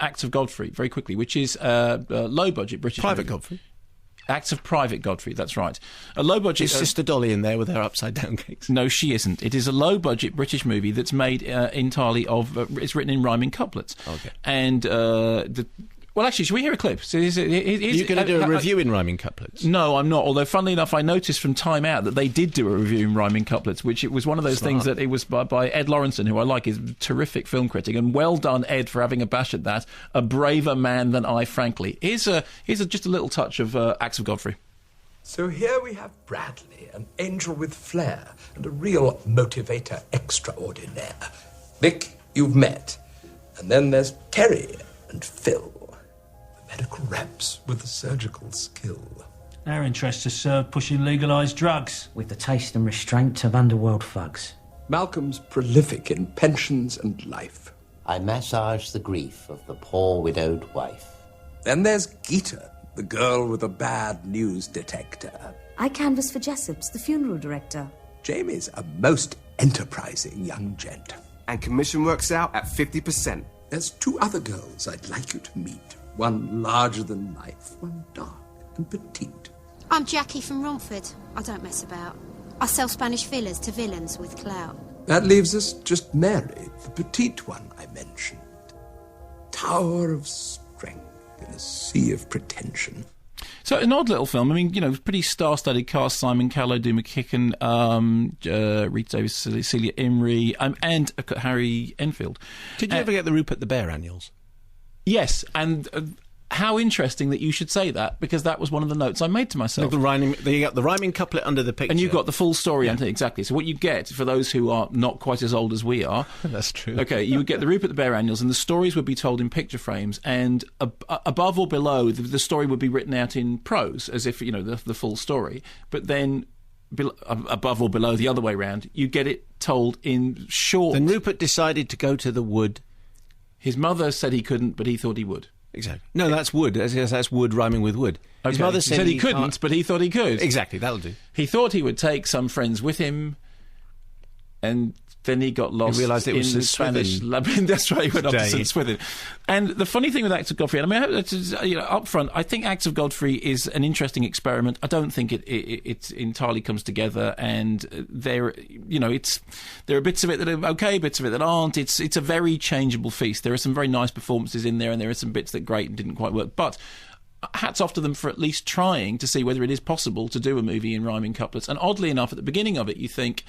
Acts of Godfrey, very quickly, which is a low-budget British Private movie. Godfrey. Acts of Private Godfrey, that's right. A low-budget... Is Sister Dolly in there with her upside-down cakes? No, she isn't. It is a low-budget British movie that's made entirely of... it's written in rhyming couplets. Okay. And well, actually, should we hear a clip? So You're going to do a review in rhyming couplets? No, I'm not. Although, funnily enough, I noticed from Time Out that they did do a review in rhyming couplets, which it was one of those things that it was by Ed Lawrenson, who I like, is a terrific film critic, and well done, Ed, for having a bash at that. A braver man than I, frankly. Here's just a little touch of Acts of Godfrey. So here we have Bradley, an angel with flair, and a real motivator extraordinaire. Vic, you've met. And then there's Terry and Phil, the medical reps with the surgical skill. Their interests are served pushing legalised drugs. With the taste and restraint of underworld thugs. Malcolm's prolific in pensions and life. I massage the grief of the poor widowed wife. Then there's Geeta, the girl with a bad news detector. I canvass for Jessop's, the funeral director. Jamie's a most enterprising young gent. And commission works out at 50%. There's two other girls I'd like you to meet. One larger than life, one dark and petite. I'm Jackie from Romford. I don't mess about. I sell Spanish villas to villains with clout. That leaves us just Mary, the petite one I mentioned. Tower of strength in a sea of pretension. So an odd little film. I mean, pretty star-studded cast: Simon Callow, Doo McKicken, Rita Davis, Celia Imrie, and Harry Enfield. Did you ever get the Rupert the Bear annuals? Yes, and how interesting that you should say that, because that was one of the notes I made to myself. You got the rhyming couplet under the picture. And you've got the full story, exactly. So what you get, for those who are not quite as old as we are... That's true. Okay, you would get the Rupert the Bear annuals, and the stories would be told in picture frames, and above or below, the story would be written out in prose, as if, the full story. But then... above or below, the other way round, you get it told in short. Then Rupert decided to go to the wood. His mother said he couldn't, but he thought he would. Exactly. No, that's wood. That's wood rhyming with wood. His Okay. mother said he couldn't, but he thought he could. Exactly, that'll do. He thought he would take some friends with him, and then he got lost. He realised it was in Spanish. That's right. He went off to St. Swithin. And the funny thing with Acts of Godfrey, up front, I think Acts of Godfrey is an interesting experiment. I don't think it entirely comes together, and there are bits of it that are okay, bits of it that aren't. It's a very changeable feast. There are some very nice performances in there, and there are some bits that great and didn't quite work, but. Hats off to them for at least trying to see whether it is possible to do a movie in rhyming couplets. And oddly enough, at the beginning of it, you think,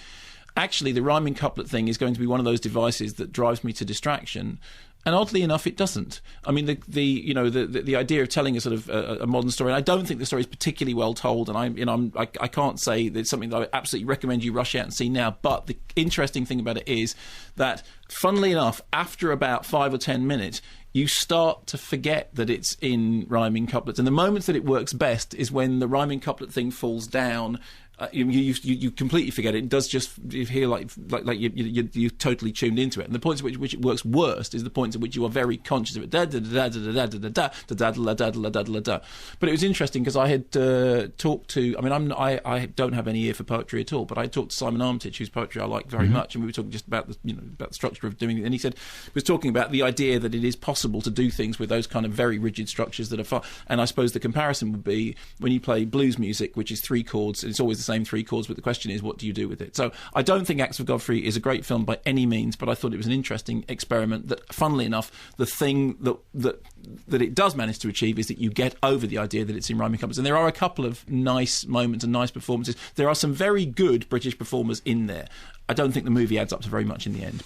actually, the rhyming couplet thing is going to be one of those devices that drives me to distraction. And oddly enough, it doesn't. I mean, the idea of telling a sort of a modern story, and I don't think the story is particularly well told, and I can't say that it's something that I absolutely recommend you rush out and see now. But the interesting thing about it is that, funnily enough, after about 5 or 10 minutes, you start to forget that it's in rhyming couplets. And the moments that it works best is when the rhyming couplet thing falls down. You completely forget it. It does just you hear like you're totally tuned into it. And the points at which it works worst is the points at which you are very conscious of it. Da da da da da da da da da da da da da da. But it was interesting because I had talked to. I mean, I don't have any ear for poetry at all, but I talked to Simon Armitage, whose poetry I like very much, and we were talking just about about the structure of doing it. And he was talking about the idea that it is possible to do things with those kind of very rigid structures that are far. And I suppose the comparison would be when you play blues music, which is 3 chords. It's always the same 3 chords, but the question is, what do you do with it? So I don't think Acts of Godfrey is a great film by any means, but I thought it was an interesting experiment that, funnily enough, the thing that it does manage to achieve is that you get over the idea that it's in rhyming couplets. And there are a couple of nice moments and nice performances. There are some very good British performers in there. I don't think the movie adds up to very much in the end.